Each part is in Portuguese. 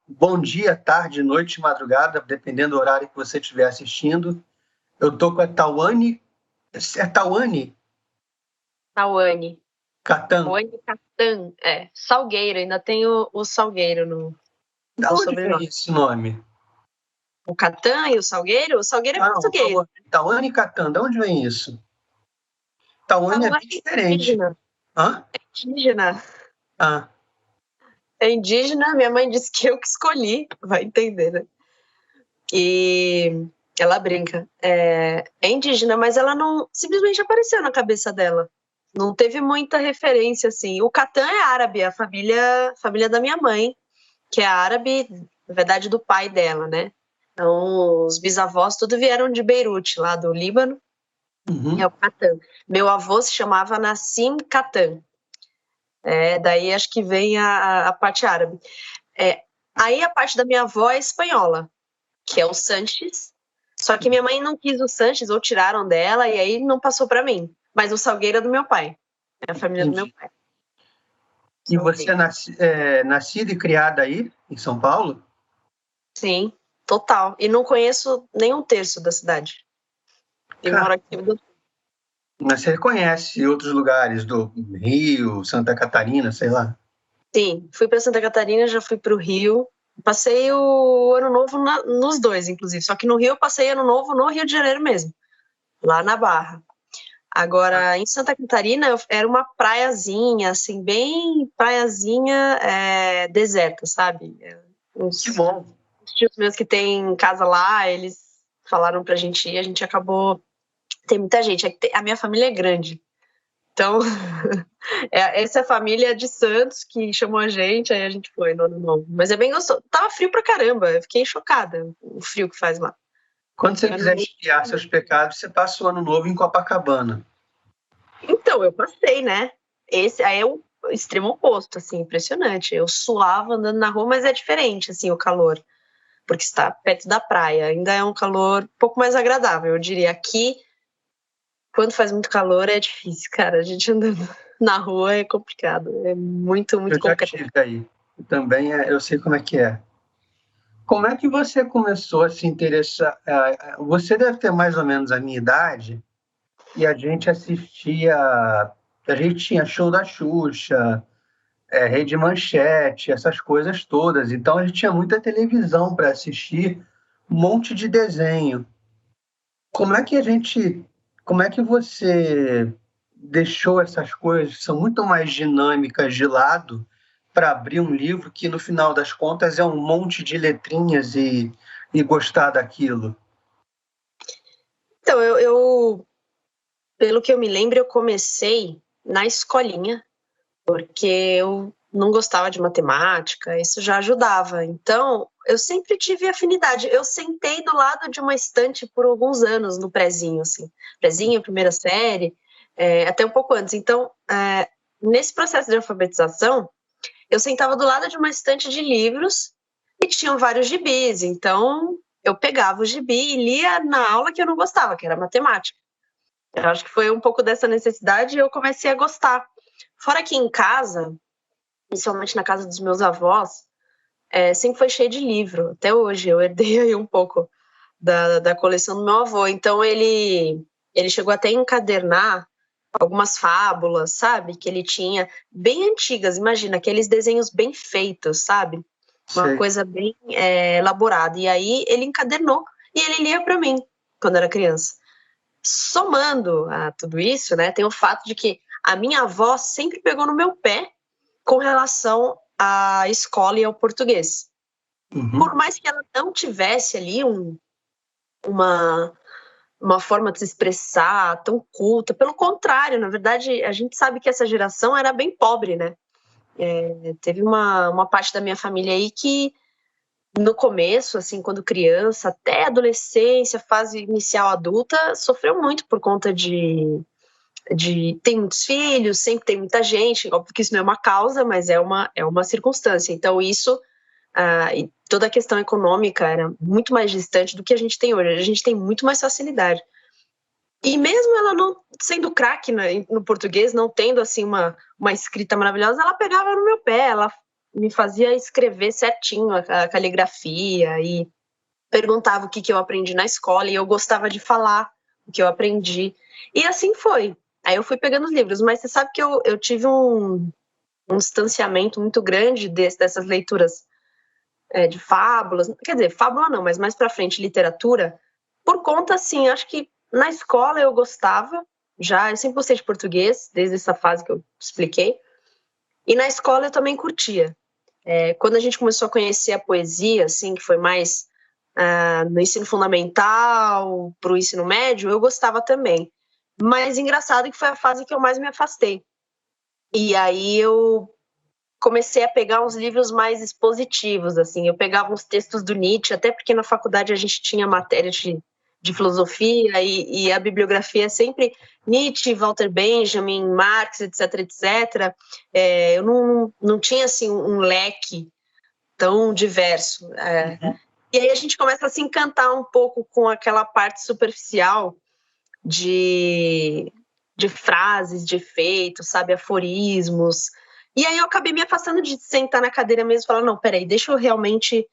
Bom dia, tarde, noite, madrugada, dependendo do horário que você estiver assistindo. Eu estou com a Tawane. É Tawane Tawane. Catan. Tawane Catan. Salgueiro, ainda tem o Salgueiro no Da onde sobrenome. vem esse nome? O Catan e o Salgueiro? O Salgueiro é português. Tawane Catan, de onde vem isso? Tawane é bem diferente. Indígena. Hã? É indígena. Ah. É indígena, minha mãe disse que eu que escolhi, vai entender, né? E ela brinca. É indígena, mas ela não simplesmente apareceu na cabeça dela. Não teve muita referência, assim. O Catan é árabe, a família da minha mãe, que é árabe, na verdade, do pai dela, né? Então, os bisavós tudo vieram de Beirute, lá do Líbano. Uhum. É o Catan. Meu avô se chamava Nassim Catan. Daí acho que vem a parte árabe. Aí a parte da minha avó é espanhola, que é o Sanches. Só que minha mãe não quis o Sanches, ou tiraram dela, e aí não passou para mim. Mas o Salgueiro é do meu pai. É a família do meu pai. E você é nascida e criada aí, em São Paulo? Sim, total. E não conheço nem um terço da cidade. Eu moro aqui. Mas você conhece outros lugares do Rio, Santa Catarina, sei lá? Sim, fui para Santa Catarina, já fui para o Rio. Passei o Ano Novo nos dois, inclusive. Só que no Rio eu passei Ano Novo no Rio de Janeiro mesmo, lá na Barra. Agora, em Santa Catarina, era uma praiazinha, assim, bem praiazinha deserta, sabe? Que bom. Os tios meus que têm casa lá, eles falaram pra gente ir, a gente acabou... Tem muita gente, a minha família é grande. Então, essa é a família de Santos que chamou a gente, aí a gente foi no Ano Novo. Mas é bem gostoso. Tava frio pra caramba, eu fiquei chocada, o frio que faz lá. Quando você quiser expiar seus pecados, você passa o Ano Novo em Copacabana. Então, eu passei, né? Esse aí é o extremo oposto, assim, impressionante. Eu suava andando na rua, mas é diferente, assim, o calor. Porque está perto da praia. Ainda é um calor um pouco mais agradável, eu diria. Aqui, quando faz muito calor, é difícil, cara. A gente andando na rua é complicado. É muito, muito complicado. Eu já estive aí. Também eu sei como é que é. Como é que você começou a se interessar? Você deve ter mais ou menos a minha idade, e a gente assistia. A gente tinha show da Xuxa, Rede Manchete, essas coisas todas. Então a gente tinha muita televisão para assistir, um monte de desenho. Como é que você deixou essas coisas, que são muito mais dinâmicas, de lado, para abrir um livro que, no final das contas, é um monte de letrinhas e gostar daquilo? Então, pelo que eu me lembro, eu comecei na escolinha, porque eu não gostava de matemática, isso já ajudava. Então, eu sempre tive afinidade. Eu sentei do lado de uma estante por alguns anos no prezinho, assim. Prezinho, primeira série, até um pouco antes. Então, nesse processo de alfabetização, eu sentava do lado de uma estante de livros e tinham vários gibis. Então, eu pegava o gibi e lia na aula que eu não gostava, que era matemática. Eu acho que foi um pouco dessa necessidade e eu comecei a gostar. Fora que em casa, principalmente na casa dos meus avós, sempre foi cheio de livro. Até hoje, eu herdei aí um pouco da coleção do meu avô. Então, ele chegou até a encadernar algumas fábulas, sabe? Que ele tinha, bem antigas. Imagina, aqueles desenhos bem feitos, sabe? Uma coisa bem elaborada. E aí, ele encadernou e ele lia para mim, quando era criança. Somando a tudo isso, né, tem o fato de que a minha avó sempre pegou no meu pé com relação à escola e ao português. Uhum. Por mais que ela não tivesse ali uma forma de se expressar tão culta, pelo contrário, na verdade, a gente sabe que essa geração era bem pobre, né? Teve uma parte da minha família aí que, no começo, assim, quando criança, até adolescência, fase inicial adulta, sofreu muito por conta de tem muitos filhos, sempre tem muita gente, óbvio que isso não é uma causa, mas é uma circunstância. Então, isso e toda a questão econômica era muito mais distante do que a gente tem hoje. A gente tem muito mais facilidade. E mesmo ela não sendo craque no português, não tendo assim uma escrita maravilhosa, ela pegava no meu pé, ela me fazia escrever certinho a caligrafia e perguntava o que eu aprendi na escola, e eu gostava de falar o que eu aprendi. E assim foi. Aí eu fui pegando os livros, mas você sabe que eu tive um distanciamento muito grande dessas leituras de fábulas, quer dizer, fábula não, mas mais pra frente, literatura, por conta, assim, acho que na escola eu gostava, eu sempre gostei de português, desde essa fase que eu expliquei, e na escola eu também curtia. Quando a gente começou a conhecer a poesia, assim, que foi mais no ensino fundamental, pro ensino médio, eu gostava também. Mas engraçado que foi a fase que eu mais me afastei. E aí eu comecei a pegar uns livros mais expositivos, assim, eu pegava uns textos do Nietzsche, até porque na faculdade a gente tinha matéria de filosofia e a bibliografia é sempre Nietzsche, Walter Benjamin, Marx, etc, etc. Eu não tinha, assim, um leque tão diverso. E aí a gente começa a se encantar um pouco com aquela parte superficial de frases, de efeitos, sabe, aforismos. E aí eu acabei me afastando de sentar na cadeira mesmo e falar, não, peraí, deixa eu realmente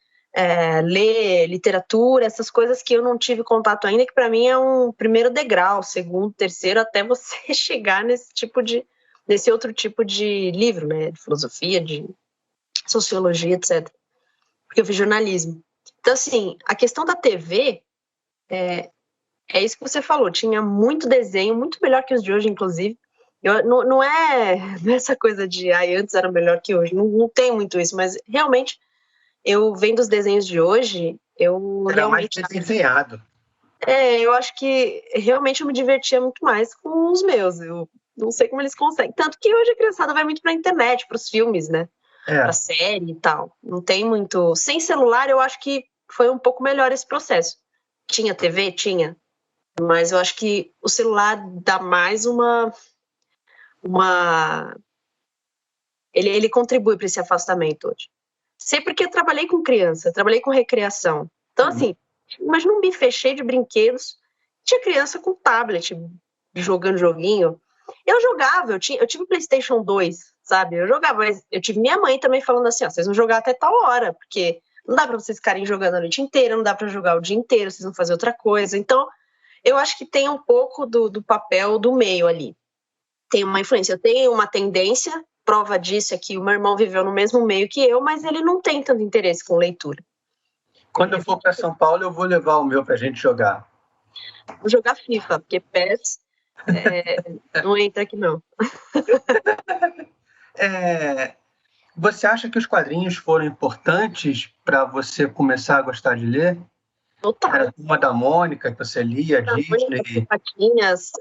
ler literatura, essas coisas que eu não tive contato ainda, que para mim é um primeiro degrau, segundo, terceiro, até você chegar nesse outro tipo de livro, né, de filosofia, de sociologia, etc. Porque eu fiz jornalismo. Então, assim, a questão da TV é isso que você falou, tinha muito desenho, muito melhor que os de hoje, inclusive. Não é essa coisa de antes era melhor que hoje, não tem muito isso, mas realmente eu vendo os desenhos de hoje, eu Era realmente. mais desenhado. Eu acho que realmente eu me divertia muito mais com os meus. Eu não sei como eles conseguem. Tanto que hoje a criançada vai muito pra internet, pros filmes, né? Pra série e tal. Não tem muito. Sem celular, eu acho que foi um pouco melhor esse processo. Tinha TV? Tinha. Mas eu acho que o celular dá mais ele contribui para esse afastamento hoje. Sei porque eu trabalhei com criança, trabalhei com recreação. Então, assim, imagina um buffet cheio de brinquedos, tinha criança com tablet, jogando joguinho. Eu jogava, eu tive PlayStation 2, sabe? Eu jogava, mas eu tive minha mãe também falando assim, ó, vocês vão jogar até tal hora, porque não dá para vocês ficarem jogando a noite inteira, não dá para jogar o dia inteiro, vocês vão fazer outra coisa. Então, eu acho que tem um pouco do papel do meio ali. Tem uma influência. Eu tenho uma tendência, prova disso é que o meu irmão viveu no mesmo meio que eu, mas ele não tem tanto interesse com leitura. Quando eu for para São Paulo, eu vou levar o meu para a gente jogar. Vou jogar FIFA, porque PES não entra aqui, não. Você acha que os quadrinhos foram importantes para você começar a gostar de ler? Total. Era a Turma da Mônica que você lia, Disney? Patinhas,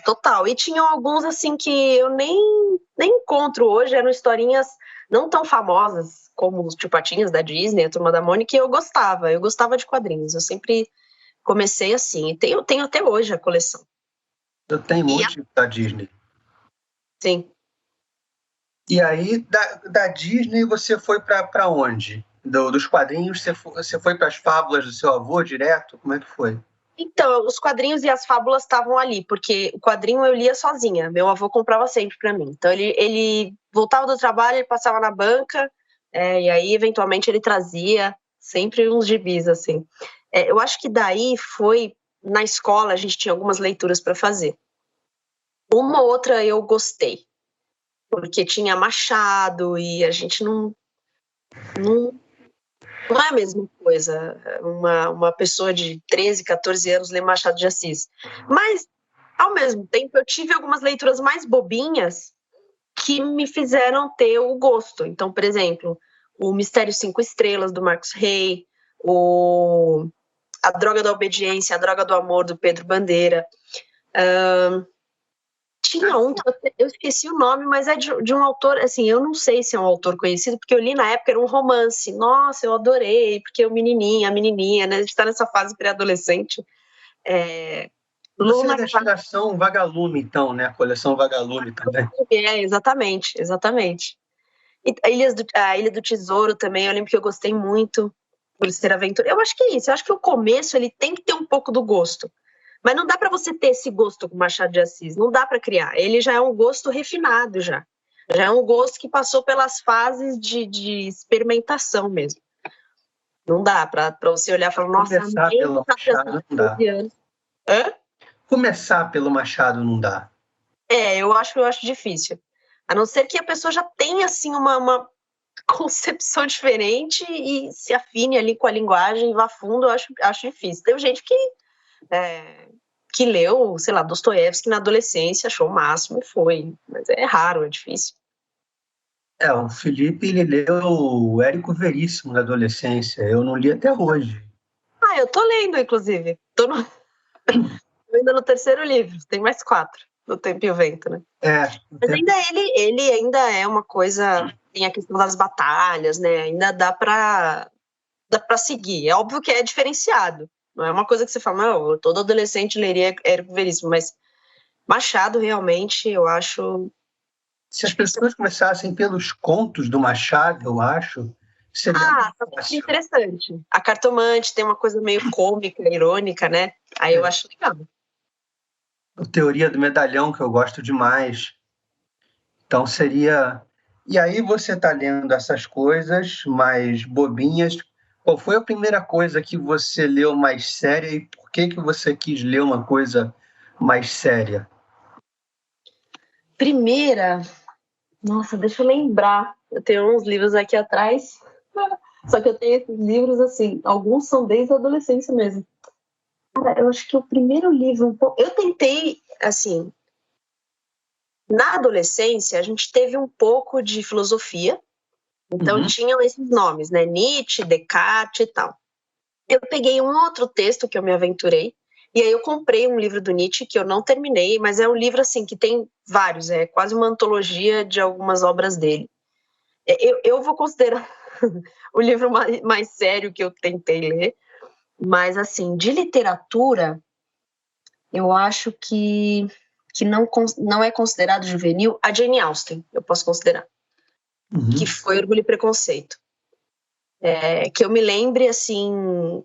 total. E tinham alguns, assim, que eu nem encontro hoje, eram historinhas não tão famosas como os Tio Patinhas da Disney, a Turma da Mônica, e eu gostava de quadrinhos, eu sempre comecei assim, e tenho até hoje a coleção. Eu tenho muito da Disney. Sim. E aí, da Disney, você foi para onde? Dos quadrinhos, você foi para as fábulas do seu avô direto? Como é que foi? Então, os quadrinhos e as fábulas estavam ali, porque o quadrinho eu lia sozinha, meu avô comprava sempre para mim. Então, ele voltava do trabalho, ele passava na banca, e aí, eventualmente, ele trazia sempre uns gibis, assim. Eu acho que daí foi, na escola, a gente tinha algumas leituras para fazer. Uma ou outra eu gostei, porque tinha Machado e a gente não é a mesma coisa uma pessoa de 13, 14 anos ler Machado de Assis. Mas, ao mesmo tempo, eu tive algumas leituras mais bobinhas que me fizeram ter o gosto. Então, por exemplo, o Mistério 5 Estrelas, do Marcos Rey, A Droga da Obediência, A Droga do Amor, do Pedro Bandeira. Tinha um que eu esqueci o nome, mas é de um autor, assim, eu não sei se é um autor conhecido, porque eu li na época, era um romance. Nossa, eu adorei, porque a menininha, né? A gente tá nessa fase pré-adolescente. Você é da geração Vagalume, então, né? A coleção Vagalume também. Exatamente. E a Ilha do Tesouro também, eu lembro que eu gostei muito por ser aventura. Eu acho que é isso, eu acho que o começo ele tem que ter um pouco do gosto. Mas não dá para você ter esse gosto com Machado de Assis, não dá para criar. Ele já é um gosto refinado já. Já é um gosto que passou pelas fases de experimentação mesmo. Não dá para você olhar e falar, nossa, Começar pelo Machado não dá. Hã? Começar pelo Machado não dá. Eu acho difícil. A não ser que a pessoa já tenha, assim, uma concepção diferente e se afine ali com a linguagem e vá fundo, eu acho difícil. Tem gente que leu, sei lá, Dostoiévski na adolescência, achou o máximo e foi. Mas é raro, é difícil. O Felipe, ele leu o Érico Veríssimo na adolescência. Eu não li até hoje. Eu tô lendo, inclusive. Tô ainda no terceiro livro, tem mais 4, do Tempo e o Vento, né? Mas ainda ele ainda é uma coisa, tem a questão das batalhas, né? Ainda dá pra seguir. É óbvio que é diferenciado. Não é uma coisa que você fala, não, todo adolescente leria Érico Veríssimo, mas Machado, realmente, eu acho... Se as pessoas começassem pelos contos do Machado, eu acho, seria fácil. Interessante. A Cartomante tem uma coisa meio cômica, irônica, né? Aí eu acho legal. A Teoria do Medalhão, que eu gosto demais. Então seria... E aí você está lendo essas coisas mais bobinhas. Qual foi a primeira coisa que você leu mais séria e por que você quis ler uma coisa mais séria? Primeira... Nossa, deixa eu lembrar. Eu tenho uns livros aqui atrás, só que eu tenho esses livros, assim, alguns são desde a adolescência mesmo. Cara, eu acho que o primeiro livro... Eu tentei, assim... Na adolescência, a gente teve um pouco de filosofia, então tinham esses nomes, né? Nietzsche, Descartes e tal. Eu peguei um outro texto que eu me aventurei, e aí eu comprei um livro do Nietzsche que eu não terminei, mas é um livro assim que tem vários, é quase uma antologia de algumas obras dele. Eu vou considerar o livro mais sério que eu tentei ler, mas assim, de literatura, eu acho que não é considerado juvenil, a Jane Austen, eu posso considerar, que foi Orgulho e Preconceito. Que eu me lembre, assim,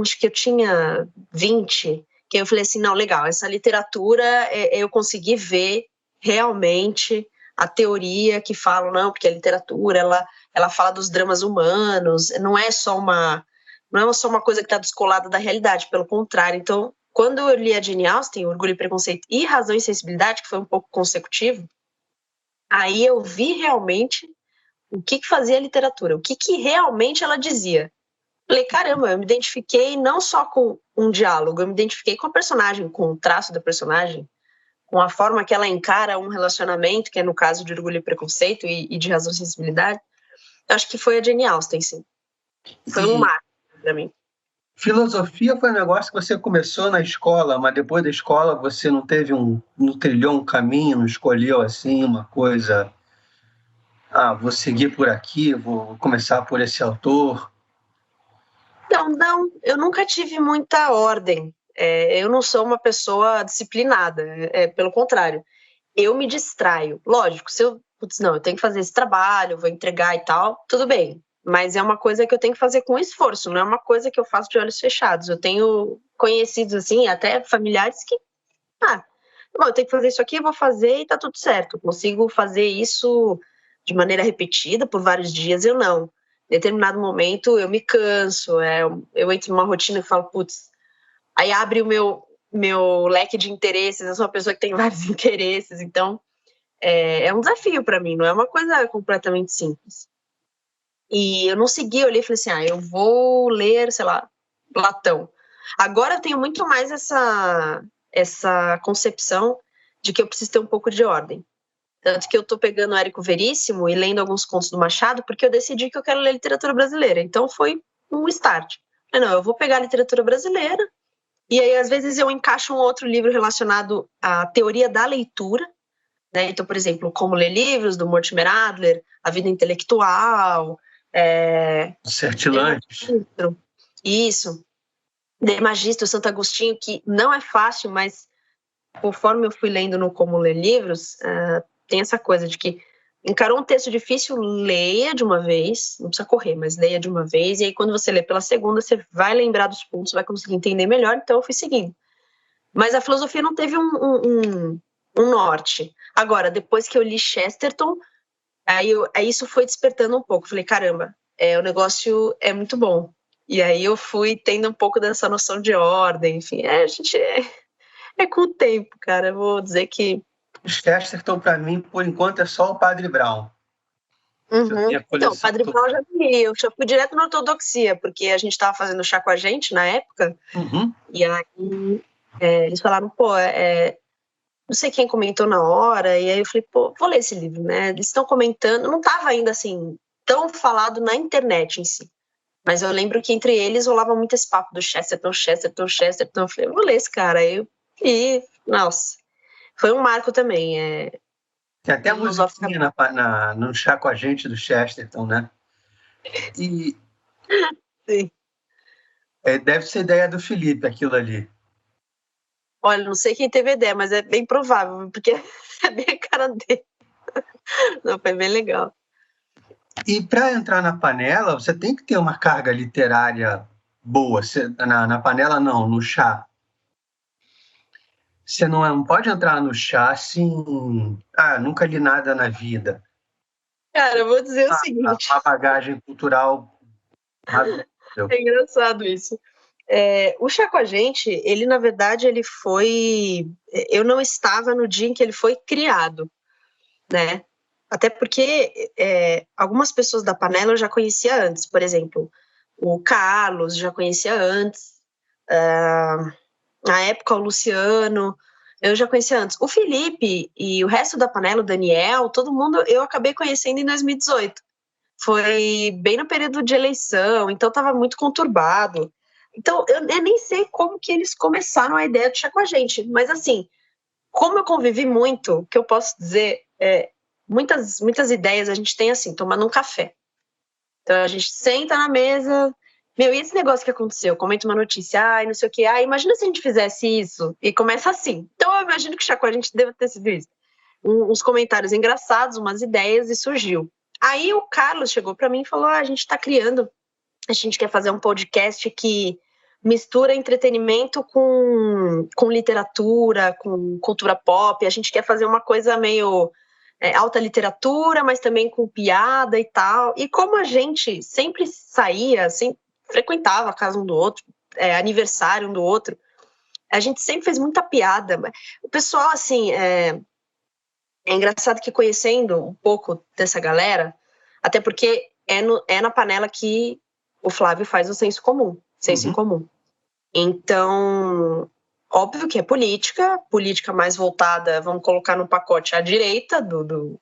acho que eu tinha 20, que eu falei assim, não, legal, essa literatura eu consegui ver realmente a teoria que fala, não, porque a literatura, ela fala dos dramas humanos, não é só uma coisa que está descolada da realidade, pelo contrário. Então, quando eu li a Jane Austen, Orgulho e Preconceito e Razão e Sensibilidade, que foi um pouco consecutivo, aí eu vi realmente o que fazia a literatura, o que realmente ela dizia. Falei, caramba, eu me identifiquei não só com um diálogo, eu me identifiquei com a personagem, com o traço da personagem, com a forma que ela encara um relacionamento, que é no caso de Orgulho e Preconceito e de Razão e Sensibilidade. Eu acho que foi a Jane Austen, sim. Foi um marco para mim. Filosofia foi um negócio que você começou na escola, mas depois da escola você não trilhou um caminho, não escolheu assim uma coisa. Vou seguir por aqui, vou começar por esse autor. Não, eu nunca tive muita ordem. Eu não sou uma pessoa disciplinada, pelo contrário. Eu me distraio. Lógico, se eu tenho que fazer esse trabalho, vou entregar e tal, tudo bem. Mas é uma coisa que eu tenho que fazer com esforço, não é uma coisa que eu faço de olhos fechados. Eu tenho conhecidos, assim, até familiares que, eu tenho que fazer isso aqui, eu vou fazer e tá tudo certo. Eu consigo fazer isso de maneira repetida por vários dias, eu não. Em determinado momento eu me canso, eu entro numa rotina e falo, putz, aí abre o meu leque de interesses, eu sou uma pessoa que tem vários interesses, então é um desafio para mim, não é uma coisa completamente simples. E eu não segui, eu olhei e falei assim, eu vou ler, sei lá, Platão. Agora eu tenho muito mais essa concepção de que eu preciso ter um pouco de ordem. Tanto que eu tô pegando o Érico Veríssimo e lendo alguns contos do Machado, porque eu decidi que eu quero ler literatura brasileira. Então foi um start. Eu vou pegar a literatura brasileira, e aí às vezes eu encaixo um outro livro relacionado à teoria da leitura, né? Então, por exemplo, Como Ler Livros, do Mortimer Adler, A Vida Intelectual, Certilantes. Isso. De Magistro, Santo Agostinho, que não é fácil, mas conforme eu fui lendo no Como Ler Livros, tem essa coisa de que encarou um texto difícil, leia de uma vez, não precisa correr, mas leia de uma vez, e aí quando você lê pela segunda, você vai lembrar dos pontos, vai conseguir entender melhor, então eu fui seguindo. Mas a filosofia não teve um norte. Agora, depois que eu li Chesterton, aí isso foi despertando um pouco. Falei, caramba, o negócio é muito bom. E aí eu fui tendo um pouco dessa noção de ordem, enfim. A gente é com o tempo, cara. Eu vou dizer que... Chesterton, para mim, por enquanto, é só o Padre Brown. Uhum. Então, o Padre Brown já li. Eu já fui direto na ortodoxia, porque a gente estava fazendo chá com a gente na época. Uhum. E aí eles falaram, pô, não sei quem comentou na hora, e aí eu falei, pô, vou ler esse livro, né? Eles estão comentando, não estava ainda assim tão falado na internet em si, mas eu lembro que entre eles rolava muito esse papo do Chesterton. Eu falei, vou ler esse cara, aí eu li, nossa, foi um marco também. Tem até a musiquinha no chá com a gente do Chesterton, né? E Sim. Deve ser ideia do Felipe, aquilo ali. Olha, não sei quem teve ideia, mas é bem provável, porque é bem a cara dele. Não, foi bem legal. E para entrar na panela, você tem que ter uma carga literária boa. Na panela, não, no chá. Você não pode entrar no chá assim... nunca li nada na vida. Cara, eu vou dizer o seguinte... Uma bagagem cultural... É engraçado isso. O Chá com a Gente, ele, na verdade, ele foi... Eu não estava no dia em que ele foi criado, né? Até porque algumas pessoas da panela eu já conhecia antes. Por exemplo, o Carlos já conhecia antes. Na época, o Luciano, eu já conhecia antes. O Felipe e o resto da panela, o Daniel, todo mundo eu acabei conhecendo em 2018. Foi bem no período de eleição, então estava muito conturbado. Então, eu nem sei como que eles começaram a ideia de chá com a gente, mas assim, como eu convivi muito, o que eu posso dizer muitas ideias a gente tem assim, tomando um café. Então, a gente senta na mesa, e esse negócio que aconteceu? Comenta uma notícia, não sei o que, imagina se a gente fizesse isso, e começa assim. Então, eu imagino que o chá com a gente deve ter sido isso. Uns comentários engraçados, umas ideias, e surgiu. Aí o Carlos chegou para mim e falou, a gente está criando, a gente quer fazer um podcast que mistura entretenimento com literatura, com cultura pop, a gente quer fazer uma coisa meio alta literatura, mas também com piada e tal. E como a gente sempre saía, sempre frequentava a casa um do outro, aniversário um do outro, a gente sempre fez muita piada. O pessoal, assim... É engraçado que conhecendo um pouco dessa galera, até porque é na panela que o Flávio faz o senso em comum. Então, óbvio que é política mais voltada, vamos colocar no pacote à direita do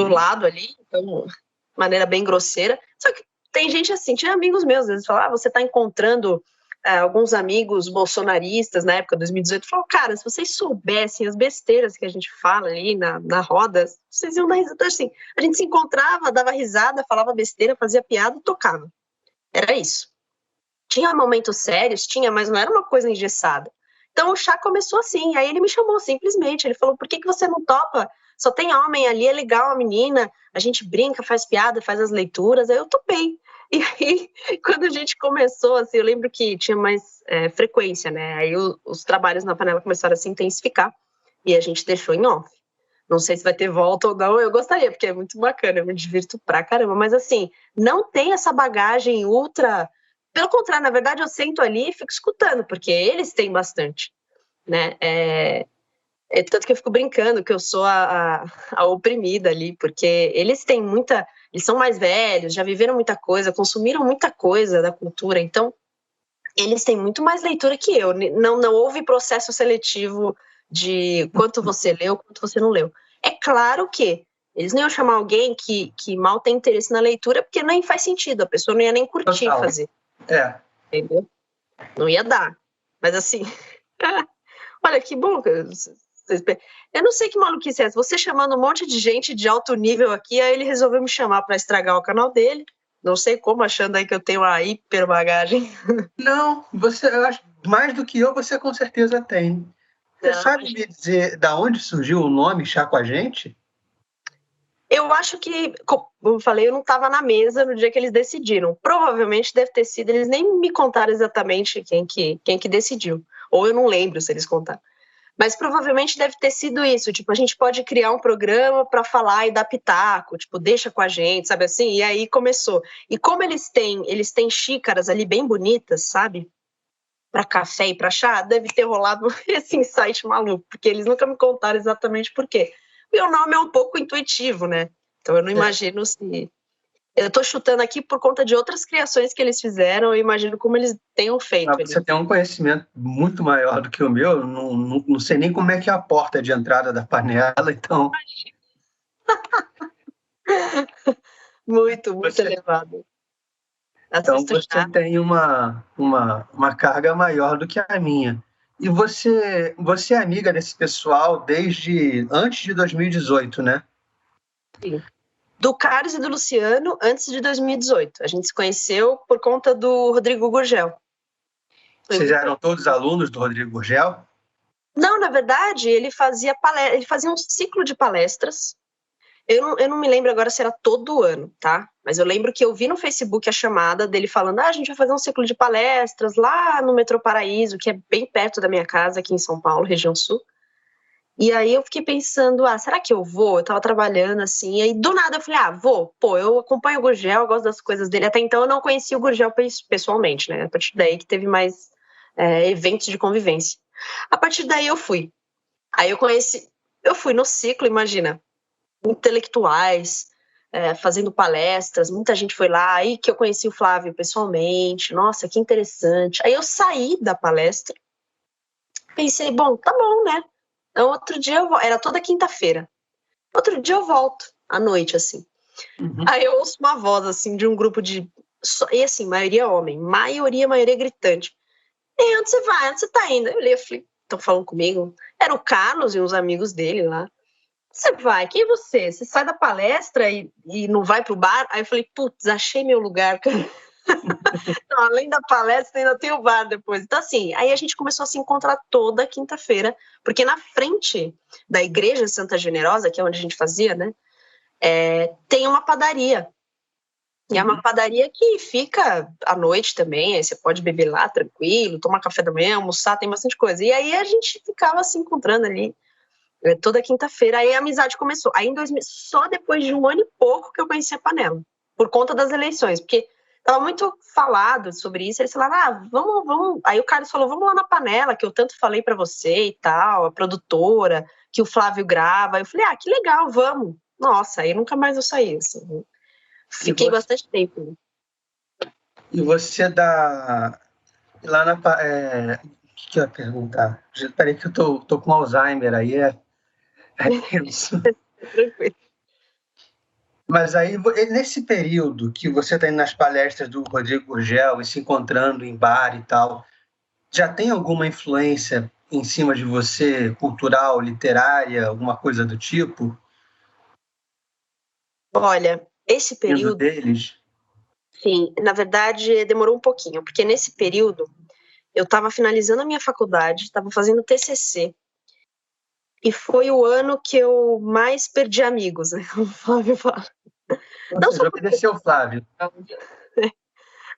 lado ali, então, de maneira bem grosseira. Só que tem gente assim, tinha amigos meus, às vezes falam, você está encontrando alguns amigos bolsonaristas na época de 2018, falaram, cara, se vocês soubessem as besteiras que a gente fala ali na roda, vocês iam dar risada. Então, assim, a gente se encontrava, dava risada, falava besteira, fazia piada e tocava. Era isso. Tinha momentos sérios, mas não era uma coisa engessada. Então o chá começou assim, aí ele me chamou simplesmente, ele falou, por que você não topa? Só tem homem ali, é legal a menina, a gente brinca, faz piada, faz as leituras, aí eu topei. E aí, quando a gente começou, assim, eu lembro que tinha mais frequência, né? Aí os trabalhos na panela começaram a se intensificar e a gente deixou em off. Não sei se vai ter volta ou não, eu gostaria, porque é muito bacana, eu me divirto pra caramba, mas assim, não tem essa bagagem ultra... Pelo contrário, na verdade, eu sento ali e fico escutando, porque eles têm bastante, né? Tanto que eu fico brincando que eu sou a oprimida ali, porque eles têm muita... Eles são mais velhos, já viveram muita coisa, consumiram muita coisa da cultura, então eles têm muito mais leitura que eu. Não houve processo seletivo de quanto você leu, quanto você não leu. É claro que eles não iam chamar alguém que mal tem interesse na leitura, porque nem faz sentido, a pessoa não ia nem curtir fazer. Entendeu? Não ia dar. Mas assim, olha que bom. Eu não sei que maluquice é essa. Você chamando um monte de gente de alto nível aqui, aí ele resolveu me chamar para estragar o canal dele. Não sei como, achando aí que eu tenho uma hiper bagagem. Não, eu acho, mais do que eu, você com certeza tem. Você sabe me dizer da onde surgiu o nome Chá com a Gente? Eu acho que, como eu falei, eu não estava na mesa no dia que eles decidiram. Provavelmente deve ter sido, eles nem me contaram exatamente quem que decidiu. Ou eu não lembro se eles contaram. Mas provavelmente deve ter sido isso, tipo, a gente pode criar um programa para falar e dar pitaco, tipo, deixa com a gente, sabe assim? E aí começou. E como eles têm xícaras ali bem bonitas, sabe? Para café e para chá, deve ter rolado esse insight maluco, porque eles nunca me contaram exatamente por quê. Meu nome é um pouco intuitivo, né? Então eu não imagino se... Eu tô chutando aqui por conta de outras criações que eles fizeram, eu imagino como eles tenham feito. Você tem um conhecimento muito maior do que o meu, não sei nem como é que é a porta de entrada da panela, então... Muito elevado. Então você tem uma carga maior do que a minha. E você é amiga desse pessoal desde antes de 2018, né? Sim. Do Carlos e do Luciano antes de 2018. A gente se conheceu por conta do Rodrigo Gurgel. Vocês eram todos alunos do Rodrigo Gurgel? Não, na verdade, ele fazia um ciclo de palestras. Eu não me lembro agora se era todo ano, tá? Mas eu lembro que eu vi no Facebook a chamada dele falando: a gente vai fazer um ciclo de palestras lá no Metrô Paraíso, que é bem perto da minha casa, aqui em São Paulo, região sul. E aí eu fiquei pensando, será que eu vou? Eu tava trabalhando assim, e aí do nada eu falei, vou. Pô, eu acompanho o Gurgel, eu gosto das coisas dele. Até então eu não conhecia o Gurgel pessoalmente, né? A partir daí que teve mais eventos de convivência. A partir daí eu fui. Aí eu fui no ciclo, imagina, intelectuais, fazendo palestras, muita gente foi lá, aí que eu conheci o Flávio pessoalmente, nossa, que interessante. Aí eu saí da palestra, pensei, bom, tá bom, né? Então, outro dia era toda quinta-feira. Outro dia eu volto, à noite, assim. Uhum. Aí eu ouço uma voz, assim, de um grupo de... E assim, maioria homem. Maioria gritante. E onde você vai? Onde você tá indo? Eu olhei e falei, estão falando comigo? Era o Carlos e uns amigos dele lá. Você vai? Quem é você? Você sai da palestra e não vai pro bar? Aí eu falei, putz, achei meu lugar, cara. Então, além da palestra, ainda tem o bar depois. Então, assim, aí a gente começou a se encontrar toda quinta-feira, porque na frente da Igreja Santa Generosa, que é onde a gente fazia, né, tem uma padaria. E é uma padaria que fica à noite também, aí você pode beber lá tranquilo, tomar café da manhã, almoçar, tem bastante coisa. E aí a gente ficava se encontrando ali toda quinta-feira, aí a amizade começou. Aí em 2000, só depois de um ano e pouco que eu conheci a Panela, por conta das eleições, porque tava muito falado sobre isso, eles falaram, vamos. Aí o Carlos falou, vamos lá na Panela, que eu tanto falei pra você e tal, a produtora, que o Flávio grava. Eu falei, que legal, vamos. Nossa, aí nunca mais eu saí, assim. Fiquei bastante tempo. E você dá lá na... o que eu ia perguntar? Peraí que eu tô com Alzheimer aí, é tenso. Tranquilo. Mas aí, nesse período que você está indo nas palestras do Rodrigo Gurgel e se encontrando em bar e tal, já tem alguma influência em cima de você, cultural, literária, alguma coisa do tipo? Olha, esse Vindo período, deles? sim, na verdade demorou um pouquinho, porque nesse período eu estava finalizando a minha faculdade, estava fazendo TCC, e foi o ano que eu mais perdi amigos, né? O Flávio fala. Ou seja, obedeceu o Flávio.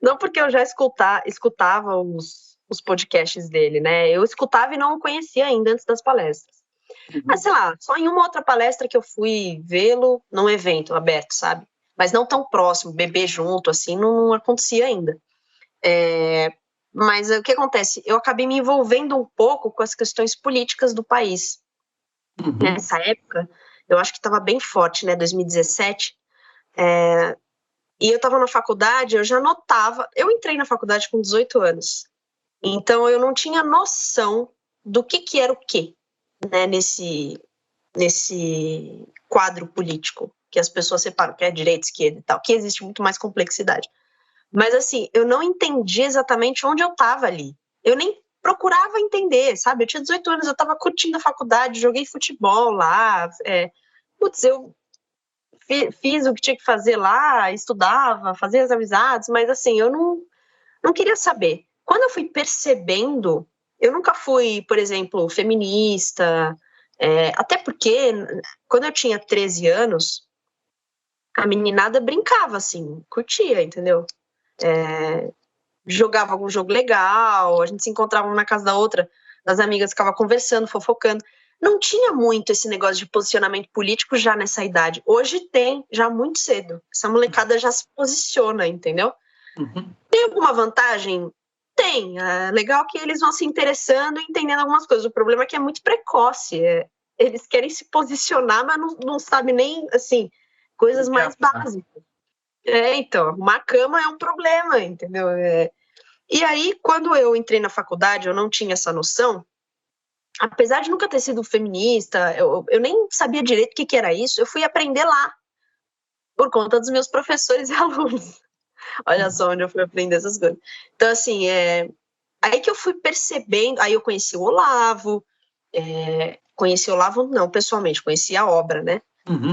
Não porque eu já escutava os podcasts dele, né? Eu escutava e não o conhecia ainda antes das palestras. Mas, sei lá, só em uma outra palestra que eu fui vê-lo num evento aberto, sabe? Mas não tão próximo, beber junto, assim, não acontecia ainda. Mas o que acontece? Eu acabei me envolvendo um pouco com as questões políticas do país. Nessa época, eu acho que estava bem forte, né? 2017. E eu estava na faculdade, eu já notava... Eu entrei na faculdade com 18 anos. Então, eu não tinha noção do que era o quê, né? Nesse quadro político, que as pessoas separam, que é direita, esquerda e tal, que existe muito mais complexidade. Mas, assim, eu não entendi exatamente onde eu estava ali. Eu nem procurava entender, sabe? Eu tinha 18 anos, eu estava curtindo a faculdade, joguei futebol lá. Putz, eu fiz o que tinha que fazer lá, estudava, fazia as amizades, mas, assim, eu não queria saber. Quando eu fui percebendo, eu nunca fui, por exemplo, feminista, até porque, quando eu tinha 13 anos, a meninada brincava, assim, curtia, entendeu? Jogava algum jogo legal, a gente se encontrava uma na casa da outra, as amigas ficavam conversando, fofocando. Não tinha muito esse negócio de posicionamento político já nessa idade. Hoje tem, já muito cedo. Essa molecada já se posiciona, entendeu? Uhum. Tem alguma vantagem? Tem. É legal que eles vão se interessando e entendendo algumas coisas. O problema é que é muito precoce. Eles querem se posicionar, mas não sabem nem, assim, coisas mais básicas. Então, uma cama é um problema, entendeu? E aí, quando eu entrei na faculdade, eu não tinha essa noção. Apesar de nunca ter sido feminista, eu nem sabia direito o que era isso, eu fui aprender lá, por conta dos meus professores e alunos. Olha só onde eu fui aprender essas coisas. Então, assim, aí que eu fui percebendo, aí eu conheci o Olavo, conheci o Olavo não, pessoalmente, conheci a obra, né? Uhum.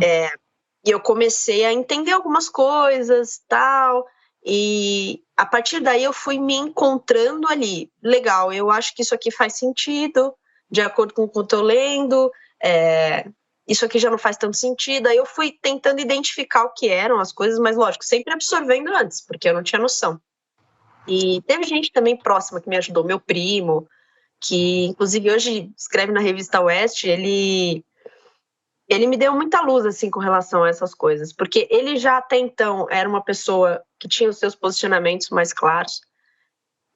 E eu comecei a entender algumas coisas, tal, e a partir daí eu fui me encontrando ali. Legal, eu acho que isso aqui faz sentido, de acordo com o que eu tô lendo, isso aqui já não faz tanto sentido. Aí eu fui tentando identificar o que eram as coisas, mas lógico, sempre absorvendo antes, porque eu não tinha noção. E teve gente também próxima que me ajudou, meu primo, que inclusive hoje escreve na revista Oeste, ele me deu muita luz, assim, com relação a essas coisas, porque ele já até então era uma pessoa que tinha os seus posicionamentos mais claros,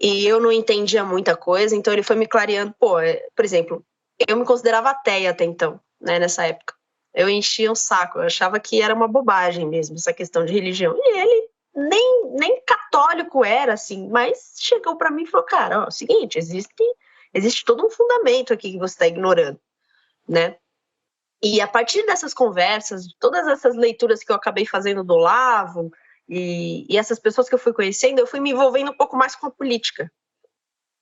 e eu não entendia muita coisa, então ele foi me clareando. Por exemplo, eu me considerava ateia até então, né, nessa época. Eu enchia um saco, eu achava que era uma bobagem mesmo, essa questão de religião. E ele nem católico era, assim, mas chegou para mim e falou, cara, ó, é o seguinte, existe todo um fundamento aqui que você está ignorando, né? E a partir dessas conversas, de todas essas leituras que eu acabei fazendo do Olavo, e essas pessoas que eu fui conhecendo, eu fui me envolvendo um pouco mais com a política.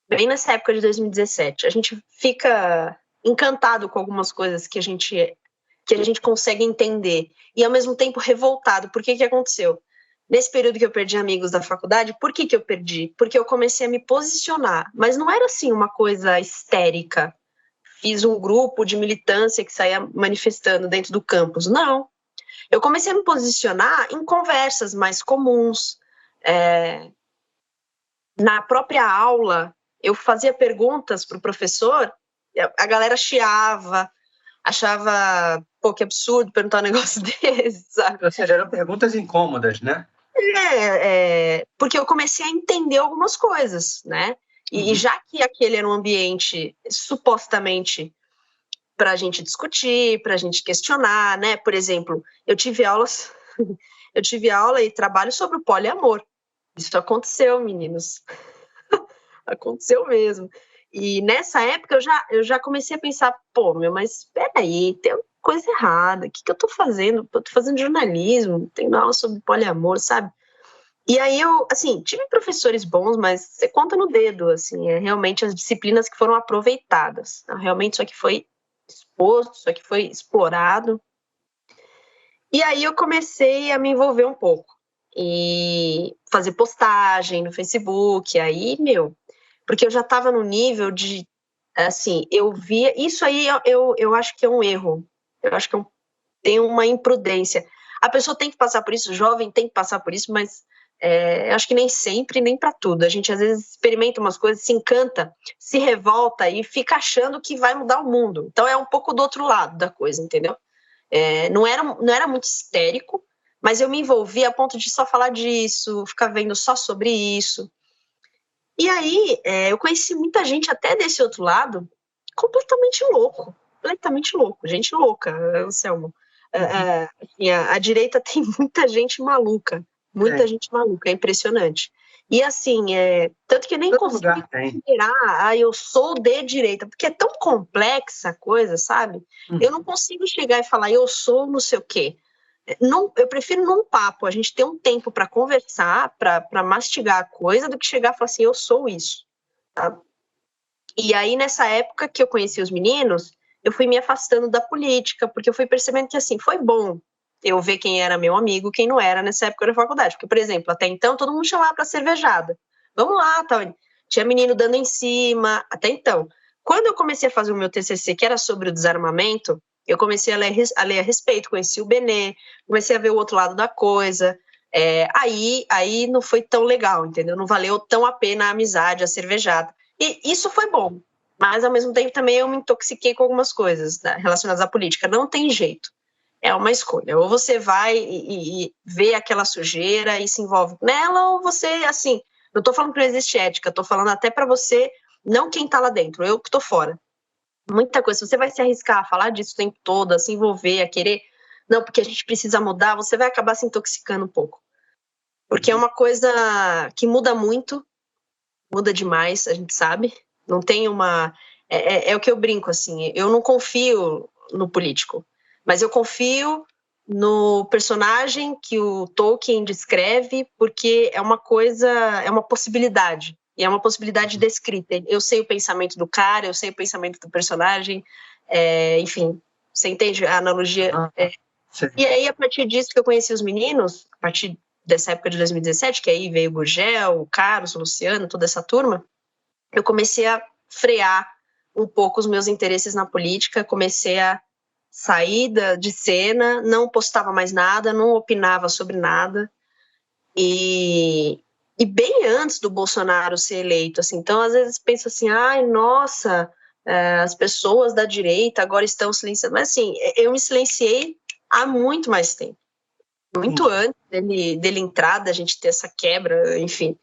Bem nessa época de 2017. A gente fica encantado com algumas coisas que a gente consegue entender, e ao mesmo tempo revoltado. Por que aconteceu? Nesse período que eu perdi amigos da faculdade, por que eu perdi? Porque eu comecei a me posicionar, mas não era assim uma coisa histérica. Fiz um grupo de militância que saía manifestando dentro do campus. Não. Eu comecei a me posicionar em conversas mais comuns. Na própria aula, eu fazia perguntas para o professor, a galera chiava, achava, pô, que absurdo perguntar um negócio desse, sabe? Ou seja, eram perguntas incômodas, né? Porque eu comecei a entender algumas coisas, né? E já que aquele era um ambiente supostamente para a gente discutir, para a gente questionar, né? Por exemplo, eu tive aula e trabalho sobre o poliamor. Isso aconteceu, meninos. Aconteceu mesmo. E nessa época eu já comecei a pensar, pô, mas espera aí, tem coisa errada. O que eu tô fazendo? Eu tô fazendo jornalismo, tenho aula sobre poliamor, sabe? E aí eu, assim, tive professores bons, mas você conta no dedo, assim, realmente as disciplinas que foram aproveitadas. Realmente isso aqui foi exposto, isso aqui foi explorado. E aí eu comecei a me envolver um pouco. E fazer postagem no Facebook, aí, porque eu já estava no nível de, assim, eu via, isso aí eu acho que é um erro, eu acho que tem uma imprudência. A pessoa tem que passar por isso, o jovem tem que passar por isso, mas eu acho que nem sempre, nem para tudo. A gente às vezes experimenta umas coisas, se encanta, se revolta e fica achando que vai mudar o mundo. Então é um pouco do outro lado da coisa, entendeu? Não era muito histérico, mas eu me envolvi a ponto de só falar disso, ficar vendo só sobre isso. E aí eu conheci muita gente até desse outro lado, completamente louco, gente louca, Anselmo. A direita tem muita gente maluca, é impressionante. E assim, tanto que eu nem consigo considerar, eu sou de direita, porque é tão complexa a coisa, sabe? Eu não consigo chegar e falar, eu sou não sei o quê. Não, eu prefiro num papo, a gente ter um tempo para conversar, para mastigar a coisa, do que chegar e falar assim, eu sou isso. Tá? E aí, nessa época que eu conheci os meninos, eu fui me afastando da política, porque eu fui percebendo que, assim, foi bom eu ver quem era meu amigo, quem não era nessa época da faculdade. Porque, por exemplo, até então, todo mundo chamava para cervejada. Vamos lá, tal. Tinha menino dando em cima, até então. Quando eu comecei a fazer o meu TCC, que era sobre o desarmamento, Eu comecei a ler a respeito, conheci o Benê, comecei a ver o outro lado da coisa. Aí não foi tão legal, entendeu? Não valeu tão a pena a amizade, a cervejada. E isso foi bom, mas ao mesmo tempo também eu me intoxiquei com algumas coisas, né, relacionadas à política. Não tem jeito. É uma escolha. Ou você vai e vê aquela sujeira e se envolve nela, ou você, assim, não tô falando que não existe ética, tô falando até para você, não quem tá lá dentro, eu que tô fora. Muita coisa, se você vai se arriscar a falar disso o tempo todo, a se envolver, a querer, não, porque a gente precisa mudar, você vai acabar se intoxicando um pouco. Porque é uma coisa que muda muito, muda demais, a gente sabe. Não tem uma... É o que eu brinco, assim, eu não confio no político, mas eu confio no personagem que o Tolkien descreve, porque é uma coisa, é uma possibilidade. E é uma possibilidade descrita. Eu sei o pensamento do cara, eu sei o pensamento do personagem, enfim, você entende a analogia? E aí, a partir disso que eu conheci os meninos, a partir dessa época de 2017, que aí veio o Gurgel, o Carlos, o Luciano, toda essa turma, eu comecei a frear um pouco os meus interesses na política, comecei a sair de cena, não postava mais nada, não opinava sobre nada, e bem antes do Bolsonaro ser eleito, assim, então às vezes penso assim, ai, nossa, as pessoas da direita agora estão silenciando, mas assim, eu me silenciei há muito mais tempo, muito antes dele entrar, da gente ter essa quebra, enfim.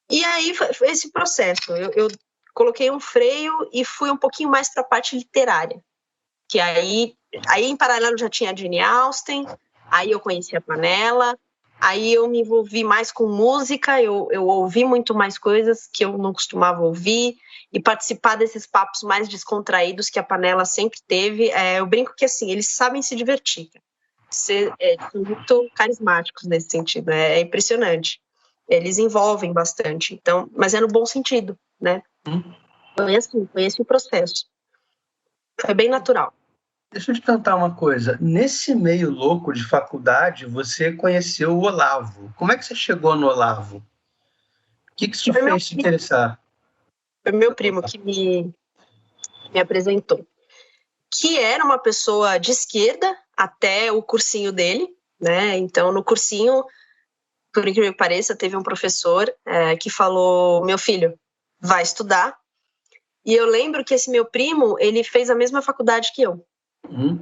E aí foi esse processo, eu coloquei um freio e fui um pouquinho mais para a parte literária, que aí em paralelo já tinha a Jane Austen, aí eu conheci a Panela, aí eu me envolvi mais com música, eu ouvi muito mais coisas que eu não costumava ouvir, e participar desses papos mais descontraídos que a Panela sempre teve. Eu brinco que assim, eles sabem se divertir, são muito carismáticos nesse sentido, é impressionante. Eles envolvem bastante, então, mas é no bom sentido, né? Foi esse o processo. Foi bem natural. Deixa eu te perguntar uma coisa. Nesse meio louco de faculdade, você conheceu o Olavo. Como é que você chegou no Olavo? O que te fez se interessar? Foi meu primo que me apresentou. Que era uma pessoa de esquerda até o cursinho dele, né? Então, no cursinho, por incrível que pareça, teve um professor que falou, meu filho, vai estudar. E eu lembro que esse meu primo, ele fez a mesma faculdade que eu.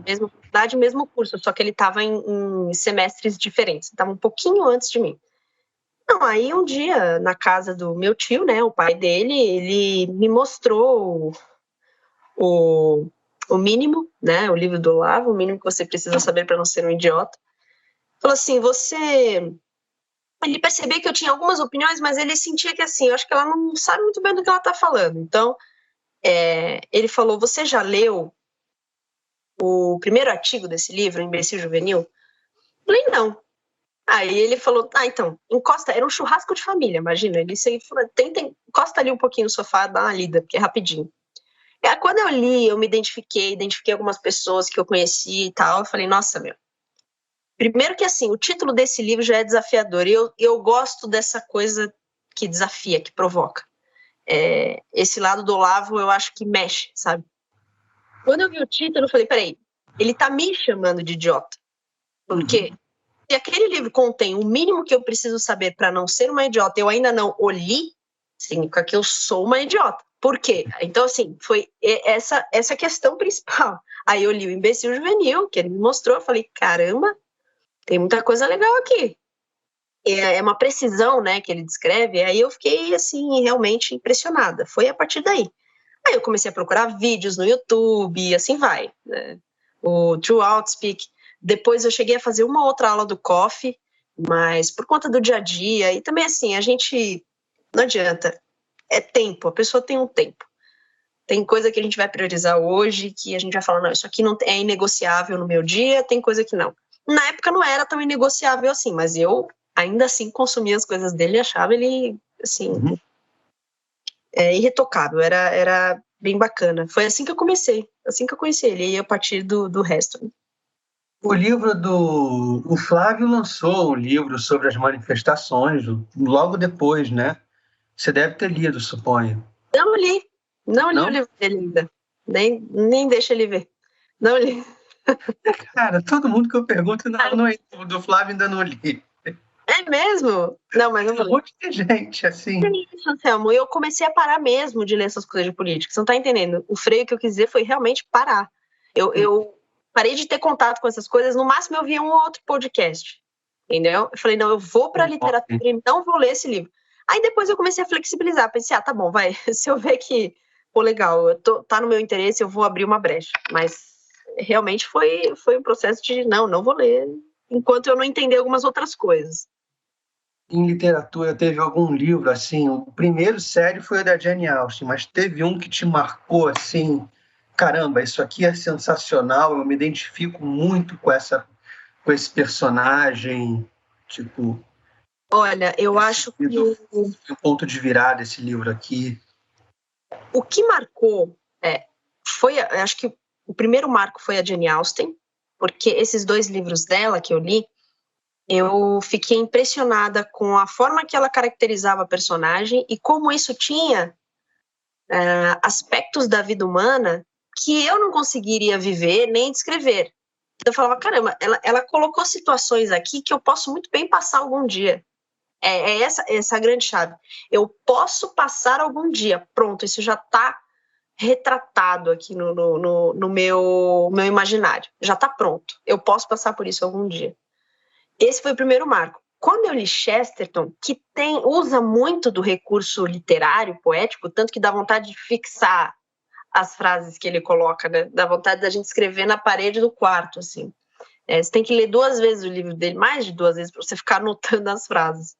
Mesma faculdade, mesmo curso, só que ele estava em semestres diferentes, estava um pouquinho antes de mim. Não, aí um dia, na casa do meu tio, né, o pai dele, ele me mostrou o mínimo, né, o livro do Olavo, o mínimo que você precisa saber para não ser um idiota. Falou assim, ele percebeu que eu tinha algumas opiniões, mas ele sentia que assim, eu acho que ela não sabe muito bem do que ela está falando. Então, ele falou, você já leu o primeiro artigo desse livro, Imbecil Juvenil? Eu falei, não. Aí ele falou, então, encosta, era um churrasco de família, imagina, ele falou, encosta ali um pouquinho no sofá, dá uma lida, porque é rapidinho. E aí, quando eu li, eu me identifiquei algumas pessoas que eu conheci e tal, eu falei, nossa, meu, primeiro que assim, o título desse livro já é desafiador, e eu gosto dessa coisa que desafia, que provoca. Esse lado do Olavo, eu acho que mexe, sabe? Quando eu vi o título, eu falei, peraí, ele tá me chamando de idiota, porque se aquele livro contém o mínimo que eu preciso saber para não ser uma idiota, eu ainda não o li, significa que eu sou uma idiota. Por quê? Então, assim, foi essa questão principal. Aí eu li o Imbecil Juvenil, que ele me mostrou, eu falei, caramba, tem muita coisa legal aqui. É uma precisão, né, que ele descreve, aí eu fiquei, assim, realmente impressionada. Foi a partir daí. Aí eu comecei a procurar vídeos no YouTube, e assim vai, né? O True Outspeak. Depois eu cheguei a fazer uma outra aula do Coffee, mas por conta do dia a dia, e também assim, a gente, não adianta, é tempo, a pessoa tem um tempo. Tem coisa que a gente vai priorizar hoje, que a gente vai falar, não, isso aqui não é inegociável no meu dia, tem coisa que não. Na época não era tão inegociável assim, mas eu ainda assim consumia as coisas dele e achava ele, assim, irretocável, era bem bacana. Foi assim que eu comecei, assim que eu conheci ele, e a partir do resto. O livro o Flávio lançou um livro sobre as manifestações logo depois, né? Você deve ter lido, suponho. Não li o livro dele ainda, nem deixa ele ver, não li. Cara, todo mundo que eu pergunto, não, do Flávio ainda não li. É mesmo? Não, mas eu vou Um ler. monte de gente, assim. É isso, Anselmo. Eu comecei a parar mesmo de ler essas coisas de política. Você não tá entendendo? O freio que eu quis dizer foi realmente parar. Eu parei de ter contato com essas coisas. No máximo, eu via um ou outro podcast. Entendeu? Eu falei, não, eu vou pra literatura e não vou ler esse livro. Aí depois eu comecei a flexibilizar. Pensei, tá bom, vai. Se eu ver que, pô, legal, tá no meu interesse, eu vou abrir uma brecha. Mas realmente foi um processo de, não vou ler, enquanto eu não entender algumas outras coisas. Em literatura, teve algum livro, assim, o primeiro sério foi o da Jane Austen, mas teve um que te marcou, assim, caramba, isso aqui é sensacional, eu me identifico muito com esse personagem, tipo, Olha, eu esse acho que livro foi um ponto de virada, esse livro aqui. o que marcou foi, acho que o primeiro marco foi a Jane Austen, porque esses dois livros dela que eu li, eu fiquei impressionada com a forma que ela caracterizava a personagem e como isso tinha aspectos da vida humana que eu não conseguiria viver nem descrever. Então eu falava, caramba, ela colocou situações aqui que eu posso muito bem passar algum dia. É essa a grande chave. Eu posso passar algum dia. Pronto, isso já está retratado aqui no meu imaginário. Já está pronto. Eu posso passar por isso algum dia. Esse foi o primeiro marco. Quando eu li Chesterton, que usa muito do recurso literário, poético, tanto que dá vontade de fixar as frases que ele coloca, né? Dá vontade da gente escrever na parede do quarto, assim. Você tem que ler 2 vezes o livro dele, mais de 2 vezes, para você ficar anotando as frases.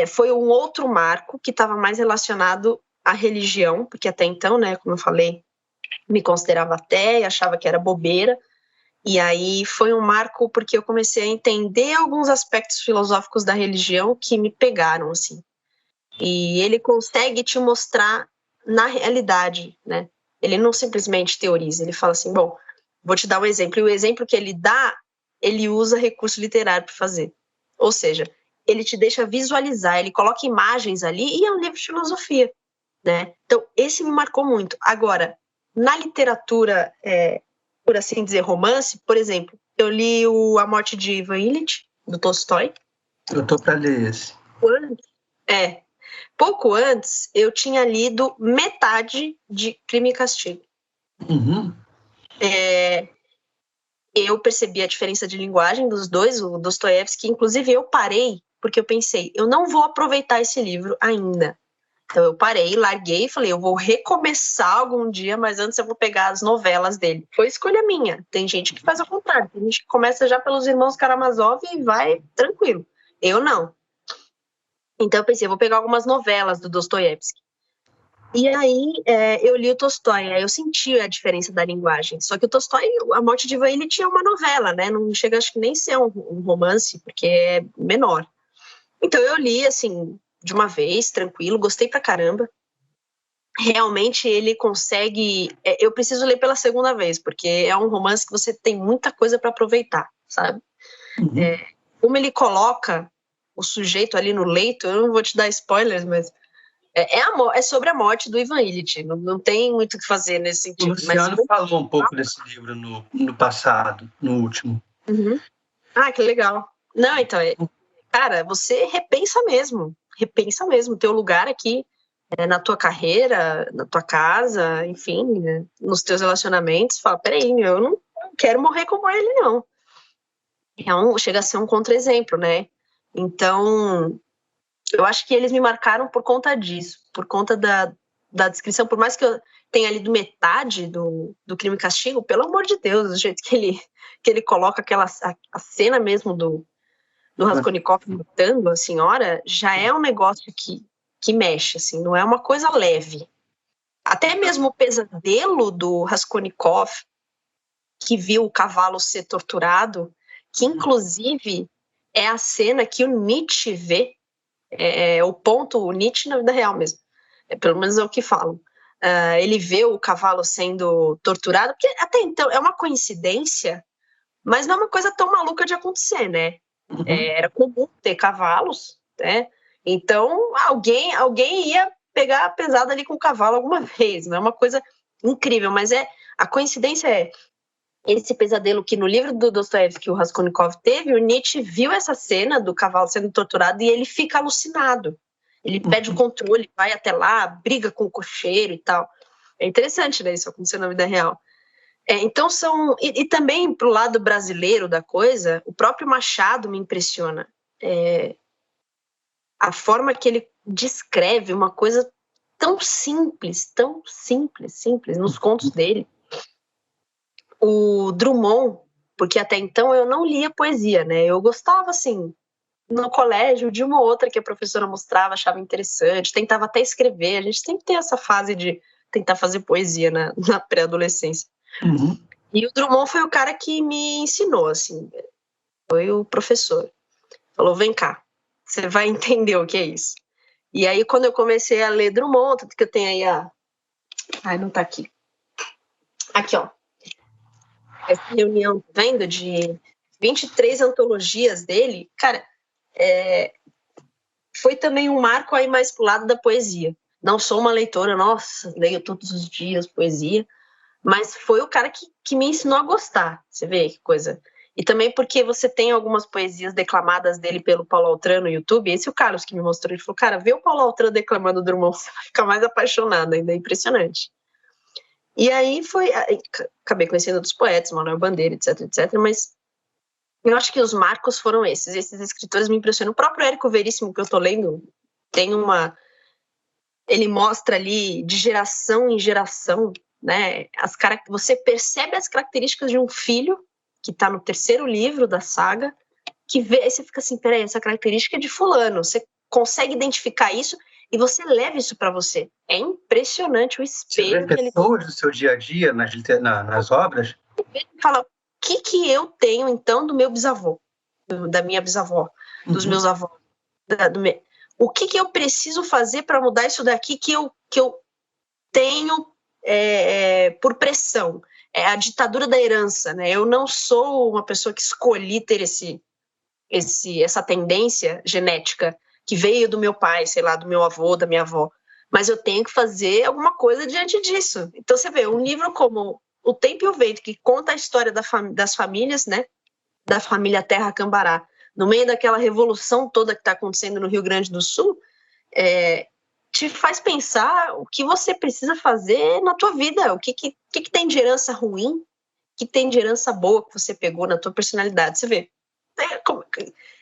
Foi um outro marco que estava mais relacionado à religião, porque até então, né, como eu falei, me considerava ateia, achava que era bobeira, e aí foi um marco porque eu comecei a entender alguns aspectos filosóficos da religião que me pegaram, assim. E ele consegue te mostrar na realidade, né? Ele não simplesmente teoriza, ele fala assim, bom, vou te dar um exemplo, e o exemplo que ele dá, ele usa recurso literário para fazer. Ou seja, ele te deixa visualizar, ele coloca imagens ali e é um livro de filosofia, né? Então, esse me marcou muito. Agora, na literatura, por assim dizer, romance, por exemplo, eu li A Morte de Ivan Ilitch, do Tolstói. Eu tô para ler esse. É, pouco antes, eu tinha lido metade de Crime e Castigo. Uhum. Eu percebi a diferença de linguagem dos dois, o Dostoiévski, inclusive eu parei, porque eu pensei, eu não vou aproveitar esse livro ainda. Então eu parei, larguei e falei, eu vou recomeçar algum dia, mas antes eu vou pegar as novelas dele. Foi escolha minha. Tem gente que faz ao contrário, tem gente que começa já pelos Irmãos Karamazov e vai tranquilo. Eu não. Então eu pensei, eu vou pegar algumas novelas do Dostoiévski. E aí eu li o Tolstói, aí eu senti a diferença da linguagem. Só que o Tolstói, A Morte de Ivan Ilitch tinha uma novela, né? Não chega, acho que nem ser um romance, porque é menor. Então eu li, assim, de uma vez, tranquilo, gostei pra caramba. Realmente ele consegue... eu preciso ler pela segunda vez, porque é um romance que você tem muita coisa para aproveitar, sabe? Uhum. Como ele coloca o sujeito ali no leito, eu não vou te dar spoilers, mas é sobre a morte do Ivan Ilitch, não tem muito o que fazer nesse O sentido. Mas Luciano falou um pouco desse livro no passado, no último. uhum. Ah, que legal. Não, então, cara, você repensa mesmo, teu lugar aqui na tua carreira, na tua casa, enfim, né, nos teus relacionamentos. Fala, peraí, eu não quero morrer como ele, não. Chega a ser um contra-exemplo, né? Então, eu acho que eles me marcaram por conta disso, por conta da descrição, por mais que eu tenha lido metade do Crime e Castigo, pelo amor de Deus, do jeito que ele coloca a cena mesmo do Raskolnikov matando a senhora, já é um negócio que mexe, assim, não é uma coisa leve. Até mesmo o pesadelo do Raskolnikov, que viu o cavalo ser torturado, que inclusive é a cena que o Nietzsche vê, o ponto, o Nietzsche na vida real mesmo, pelo menos é o que falam. Ele vê o cavalo sendo torturado, porque até então é uma coincidência, mas não é uma coisa tão maluca de acontecer, né? Uhum. Era comum ter cavalos, né? Então alguém ia pegar a pesada ali com o cavalo alguma vez, não é uma coisa incrível, mas a coincidência esse pesadelo que no livro do Dostoiévski o Raskolnikov teve, o Nietzsche viu essa cena do cavalo sendo torturado e ele fica alucinado. Ele pede o controle, vai até lá, briga com o cocheiro e tal. É interessante, né, isso acontecer na vida real. Então são... E também pro lado brasileiro da coisa, o próprio Machado me impressiona. A forma que ele descreve uma coisa tão simples, nos contos dele. O Drummond, porque até então eu não lia poesia, né? Eu gostava, assim, no colégio, de uma ou outra que a professora mostrava, achava interessante, tentava até escrever. A gente tem que ter essa fase de tentar fazer poesia na pré-adolescência. Uhum. E o Drummond foi o cara que me ensinou, assim, foi o professor. Falou, vem cá, você vai entender o que é isso. E aí, quando eu comecei a ler Drummond, tanto que eu tenho aí Ai, não tá aqui. Aqui, ó. Essa reunião, tá vendo, de 23 antologias dele, cara, foi também um marco aí mais pro lado da poesia. Não sou uma leitora, nossa, leio todos os dias poesia, mas foi o cara que me ensinou a gostar, você vê que coisa. E também porque você tem algumas poesias declamadas dele pelo Paulo Altran no YouTube, esse é o Carlos que me mostrou, ele falou, cara, vê o Paulo Altran declamando Drummond, você vai ficar mais apaixonado, ainda é impressionante. E aí acabei conhecendo outros poetas, Manuel Bandeira, etc, mas eu acho que os marcos foram esses escritores me impressionam. O próprio Érico Veríssimo, que eu tô lendo, tem ele mostra ali, de geração em geração, né, você percebe as características de um filho, que tá no 3º livro da saga, que vê, aí você fica assim, peraí, essa característica é de fulano, você consegue identificar isso, e você leva isso para você. É impressionante o espelho que ele pessoas do seu dia a dia nas obras. Fala, o que eu tenho então do meu bisavô, da minha bisavó, dos meus avós, o que eu preciso fazer para mudar isso daqui que eu tenho por pressão. É a ditadura da herança, né? Eu não sou uma pessoa que escolhi ter essa tendência genética que veio do meu pai, sei lá, do meu avô, da minha avó, mas eu tenho que fazer alguma coisa diante disso. Então você vê, um livro como O Tempo e o Vento, que conta a história das famílias, né, da família Terra Cambará, no meio daquela revolução toda que está acontecendo no Rio Grande do Sul, te faz pensar o que você precisa fazer na tua vida, o que tem de herança ruim, o que tem de herança boa que você pegou na tua personalidade. Você vê,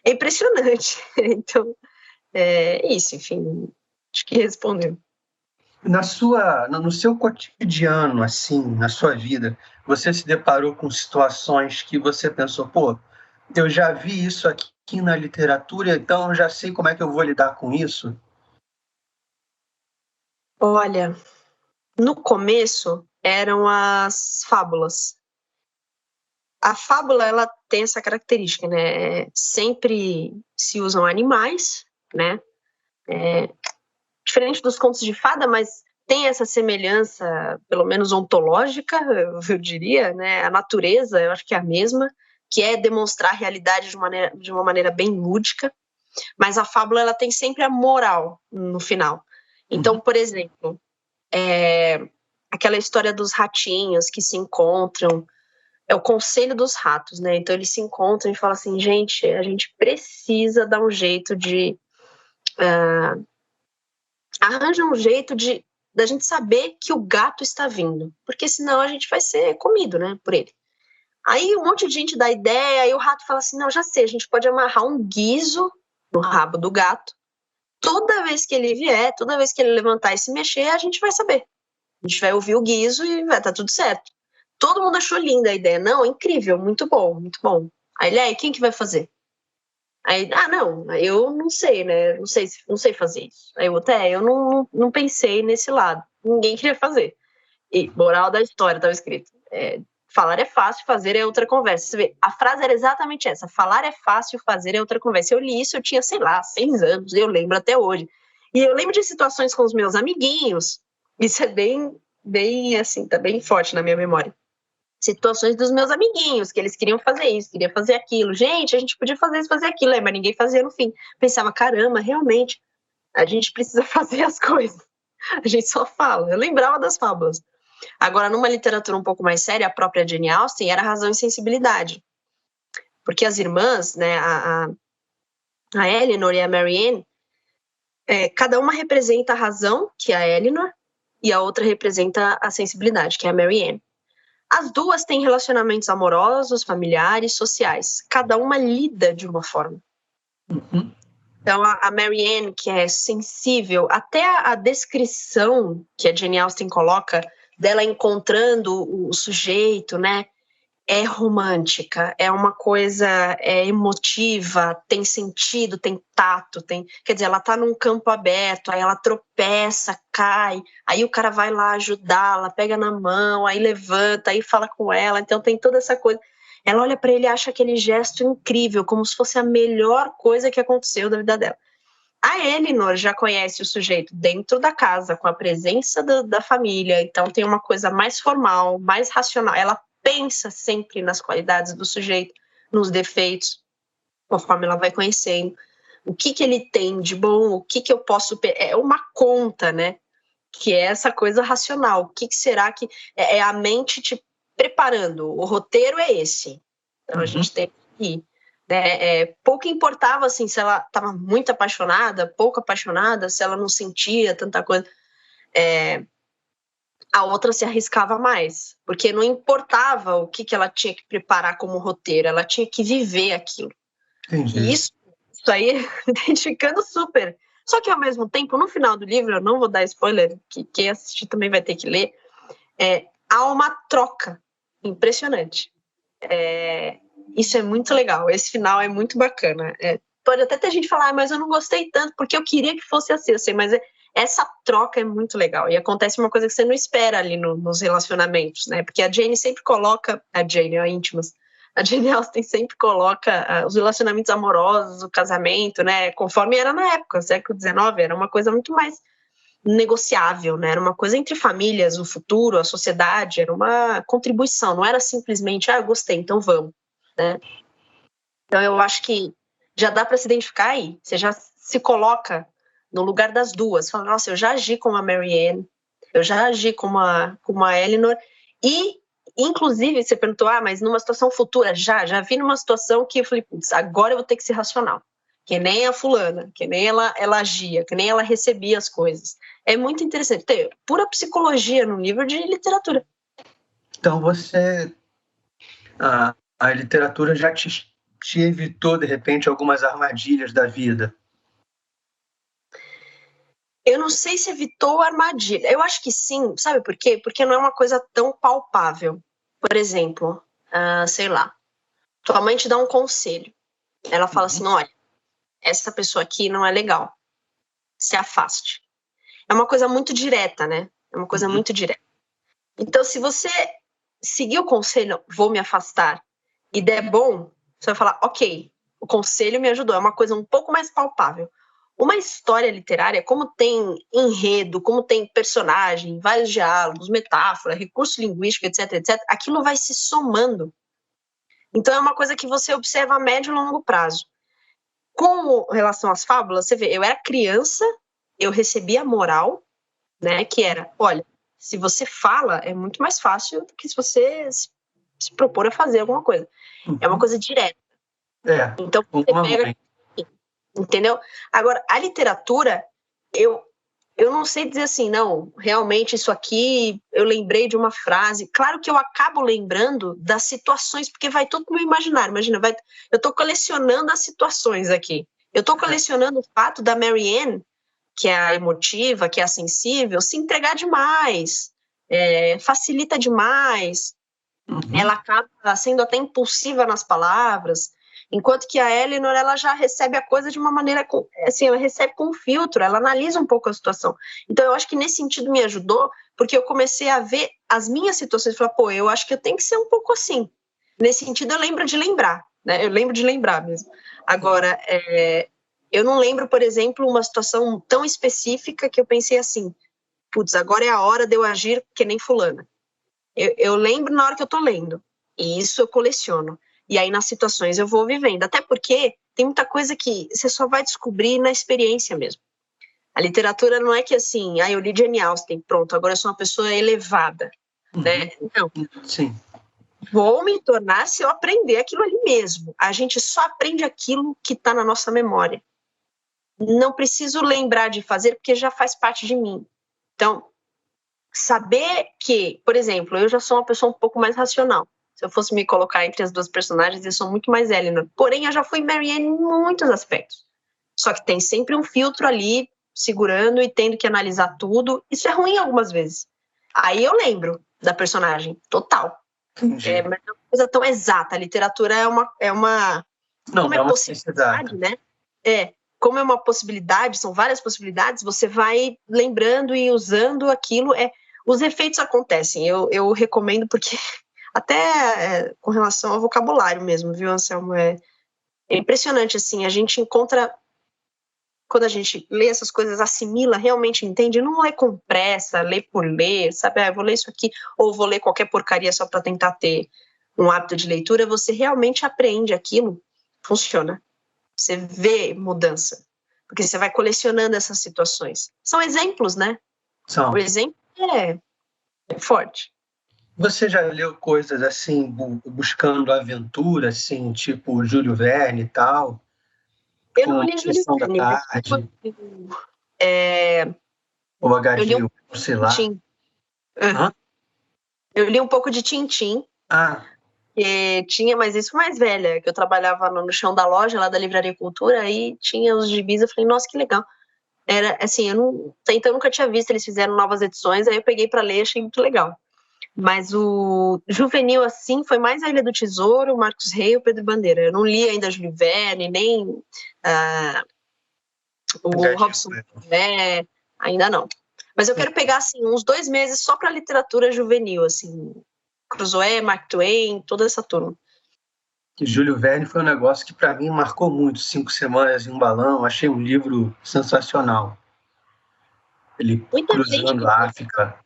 é impressionante. Então, isso, enfim, acho que respondeu. No seu cotidiano, assim, na sua vida, você se deparou com situações que você pensou, pô, eu já vi isso aqui na literatura, então eu já sei como é que eu vou lidar com isso? Olha, no começo eram as fábulas. A fábula, ela tem essa característica, né? Sempre se usam animais, né? Diferente dos contos de fada, mas tem essa semelhança, pelo menos ontológica, eu diria, né? A natureza, eu acho que é a mesma, que é demonstrar a realidade de uma maneira bem lúdica, mas a fábula, ela tem sempre a moral no final. Então, por exemplo, aquela história dos ratinhos que se encontram, é o conselho dos ratos, né? Então eles se encontram e falam assim, gente, a gente precisa dar um jeito de... arranja um jeito da gente saber que o gato está vindo, porque senão a gente vai ser comido, né, por ele. Aí um monte de gente dá ideia, aí o rato fala assim, não, já sei, a gente pode amarrar um guizo no rabo do gato, toda vez que ele vier, toda vez que ele levantar e se mexer, a gente vai saber. A gente vai ouvir o guizo e vai estar tudo certo. Todo mundo achou linda a ideia. Não, incrível, muito bom, muito bom. Aí ele, quem que vai fazer? Aí, não, eu não sei, né? Não sei fazer isso. Aí eu não pensei nesse lado. Ninguém queria fazer. E moral da história, estava escrito. Falar é fácil, fazer é outra conversa. Você vê, a frase era exatamente essa. Falar é fácil, fazer é outra conversa. Eu li isso, eu tinha, sei lá, 6 anos. Eu lembro até hoje. E eu lembro de situações com os meus amiguinhos. Isso é bem assim, tá bem forte na minha memória. Situações dos meus amiguinhos, que eles queriam fazer isso, queriam fazer aquilo. Gente, a gente podia fazer isso, fazer aquilo, mas ninguém fazia no fim. Pensava, caramba, realmente, a gente precisa fazer as coisas. A gente só fala. Eu lembrava das fábulas. Agora, numa literatura um pouco mais séria, a própria Jane Austen era razão e sensibilidade. Porque as irmãs, né, a Elinor e a Marianne, cada uma representa a razão, que é a Elinor, e a outra representa a sensibilidade, que é a Marianne. As duas têm relacionamentos amorosos, familiares, sociais. Cada uma lida de uma forma. Uhum. Então, a Marianne, que é sensível, até a descrição que a Jane Austen coloca dela encontrando o sujeito, né? É romântica, é uma coisa emotiva, tem sentido, tem tato, quer dizer, ela tá num campo aberto, aí ela tropeça, cai, aí o cara vai lá ajudá-la, pega na mão, aí levanta, aí fala com ela, então tem toda essa coisa. Ela olha para ele e acha aquele gesto incrível, como se fosse a melhor coisa que aconteceu da vida dela. A Elinor já conhece o sujeito dentro da casa, com a presença da família, então tem uma coisa mais formal, mais racional. Ela pensa sempre nas qualidades do sujeito, nos defeitos, conforme ela vai conhecendo. O que ele tem de bom, o que eu posso... É uma conta, né? Que é essa coisa racional. O que será que... É a mente te preparando. O roteiro é esse. Então, a gente tem que ir. Pouco importava assim, se ela estava muito apaixonada, pouco apaixonada, se ela não sentia tanta coisa. A outra se arriscava mais, porque não importava o que ela tinha que preparar como roteiro, ela tinha que viver aquilo. Entendi. E isso aí, identificando super. Só que, ao mesmo tempo, no final do livro, eu não vou dar spoiler, que quem assistir também vai ter que ler, há uma troca impressionante. Isso é muito legal, esse final é muito bacana. Pode até ter gente falar, mas eu não gostei tanto, porque eu queria que fosse assim, mas essa troca é muito legal, e acontece uma coisa que você não espera ali nos relacionamentos, né, porque a Jane sempre coloca, a Jane Austen sempre coloca os relacionamentos amorosos, o casamento, né, conforme era na época, século XIX, era uma coisa muito mais negociável, né, era uma coisa entre famílias, o futuro, a sociedade, era uma contribuição, não era simplesmente, eu gostei, então vamos, né. Então eu acho que já dá para se identificar aí, você já se coloca no lugar das duas, fala, nossa, eu já agi como a Marianne, eu já agi como a Elinor, e, inclusive, você perguntou, mas numa situação futura, já vi numa situação que eu falei, putz, agora eu vou ter que ser racional, que nem a fulana, que nem ela agia, que nem ela recebia as coisas. É muito interessante, tem pura psicologia no livro de literatura. Então a literatura já te evitou, de repente, algumas armadilhas da vida? Eu não sei se evitou a armadilha. Eu acho que sim. Sabe por quê? Porque não é uma coisa tão palpável. Por exemplo, sei lá, tua mãe te dá um conselho. Ela fala assim, olha, essa pessoa aqui não é legal. Se afaste. É uma coisa muito direta, né? É uma coisa muito direta. Então, se você seguir o conselho, vou me afastar, e der bom, você vai falar, ok, o conselho me ajudou. É uma coisa um pouco mais palpável. Uma história literária, como tem enredo, como tem personagem, vários diálogos, metáfora, recurso linguístico, etc, etc, aquilo vai se somando. Então é uma coisa que você observa a médio e longo prazo. Com relação às fábulas, você vê, eu era criança, eu recebia moral, né, que era, olha, se você fala, é muito mais fácil do que se você se propor a fazer alguma coisa. É uma coisa direta. Então você pega... Entendeu? Agora, a literatura, eu não sei dizer assim, não, realmente isso aqui, eu lembrei de uma frase. Claro que eu acabo lembrando das situações, porque vai tudo no meu imaginário. Imagina, eu estou colecionando as situações aqui. Eu estou colecionando o fato da Marianne, que é a emotiva, que é a sensível, se entregar demais, facilita demais. Ela acaba sendo até impulsiva nas palavras. Enquanto que a Elinor, ela já recebe a coisa de uma maneira, assim, ela recebe com um filtro, ela analisa um pouco a situação. Então, eu acho que nesse sentido me ajudou, porque eu comecei a ver as minhas situações e falar, eu acho que eu tenho que ser um pouco assim. Nesse sentido, eu lembro de lembrar, né? Eu lembro de lembrar mesmo. Agora, eu não lembro, por exemplo, uma situação tão específica que eu pensei assim, putz, agora é a hora de eu agir que nem fulana. Eu lembro na hora que eu tô lendo, e isso eu coleciono. E aí, nas situações, eu vou vivendo. Até porque tem muita coisa que você só vai descobrir na experiência mesmo. A literatura não é que assim, eu li Jane Austen, pronto, agora eu sou uma pessoa elevada. né? Não. Sim. Vou me tornar se eu aprender aquilo ali mesmo. A gente só aprende aquilo que está na nossa memória. Não preciso lembrar de fazer, porque já faz parte de mim. Então, saber que, por exemplo, eu já sou uma pessoa um pouco mais racional. Se eu fosse me colocar entre as duas personagens, eu sou muito mais Eleanor. Porém, eu já fui Mary Ann em muitos aspectos. Só que tem sempre um filtro ali, segurando e tendo que analisar tudo. Isso é ruim algumas vezes. Aí eu lembro da personagem, total. Mas é uma coisa tão exata. A literatura é uma Não, como é uma possibilidade, né? Como é uma possibilidade, são várias possibilidades, você vai lembrando e usando aquilo. Os efeitos acontecem. Eu recomendo porque até com relação ao vocabulário mesmo, viu, Anselmo? É impressionante, assim, a gente encontra, quando a gente lê essas coisas, assimila, realmente entende, não lê com pressa, lê por ler, sabe? Eu vou ler isso aqui, ou vou ler qualquer porcaria só para tentar ter um hábito de leitura. Você realmente aprende aquilo, funciona. Você vê mudança, porque você vai colecionando essas situações. São exemplos, né? São. O exemplo é forte. Você já leu coisas assim, buscando aventura, assim, tipo Júlio Verne e tal? Eu não li Júlio Verne. Da Tarde. Ou H.G., sei lá. Eu li um pouco de Tintim. Que tinha, mas isso mais velha, que eu trabalhava no chão da loja, lá da Livraria Cultura, aí tinha os gibis, eu falei, nossa, que legal. Era, assim, eu nunca tinha visto, eles fizeram novas edições, aí eu peguei para ler, achei muito legal. Mas o juvenil, assim, foi mais A Ilha do Tesouro, o Marcos Rey e o Pedro Bandeira. Eu não li ainda Júlio Verne, nem o Robson, ainda não. Mas eu quero pegar, assim, uns 2 meses só para literatura juvenil, assim, Crusoe, Mark Twain, toda essa turma. Júlio Verne foi um negócio que para mim marcou muito. 5 Semanas em um Balão, achei um livro sensacional. Ele cruzando a África.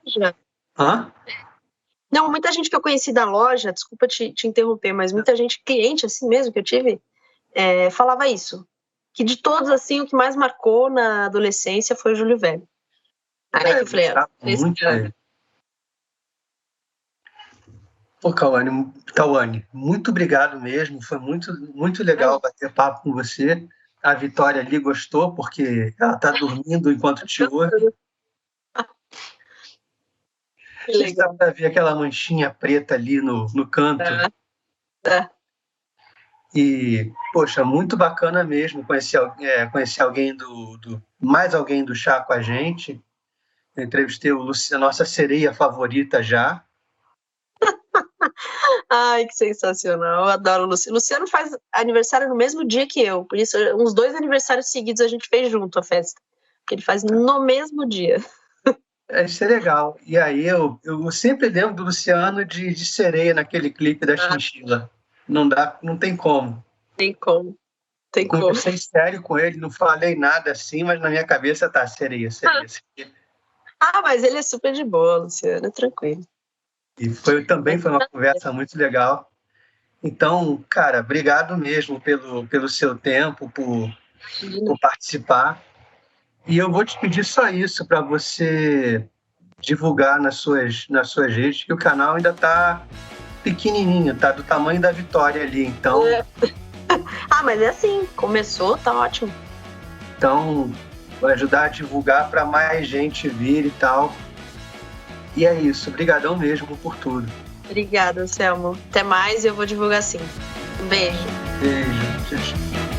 Não, muita gente que eu conheci da loja, desculpa te interromper, mas muita gente, cliente assim mesmo que eu tive, falava isso. Que de todos, assim, o que mais marcou na adolescência foi o Júlio Verne. Aí que eu falei, Pô, Cauane, muito obrigado mesmo. Foi muito legal bater papo com você. A Vitória ali gostou, porque ela está dormindo enquanto te ouve. Dá para ver aquela manchinha preta ali no canto. E, poxa, muito bacana mesmo conhecer alguém mais alguém do chá com a gente. Eu entrevistei a nossa sereia favorita já. Ai, que sensacional. Eu adoro o Luciano. Luciano faz aniversário no mesmo dia que eu. Por isso, uns 2 aniversários seguidos a gente fez junto a festa. Porque ele faz no mesmo dia. Isso é legal. E aí eu sempre lembro do Luciano de sereia naquele clipe da Chinchila. Não tem como. Tem como. Conversei sério com ele, não falei nada assim, mas na minha cabeça tá sereia. Mas ele é super de boa, Luciano, é tranquilo. E também foi uma conversa muito legal. Então, cara, obrigado mesmo pelo seu tempo, por participar. E eu vou te pedir só isso, para você divulgar nas suas redes, que o canal ainda está pequenininho, tá do tamanho da Vitória ali, então... mas é assim, começou, tá ótimo. Então, vai ajudar a divulgar para mais gente vir e tal. E é isso, brigadão mesmo por tudo. Obrigada, Anselmo. Até mais e eu vou divulgar sim. Um beijo. Beijo. Tchau.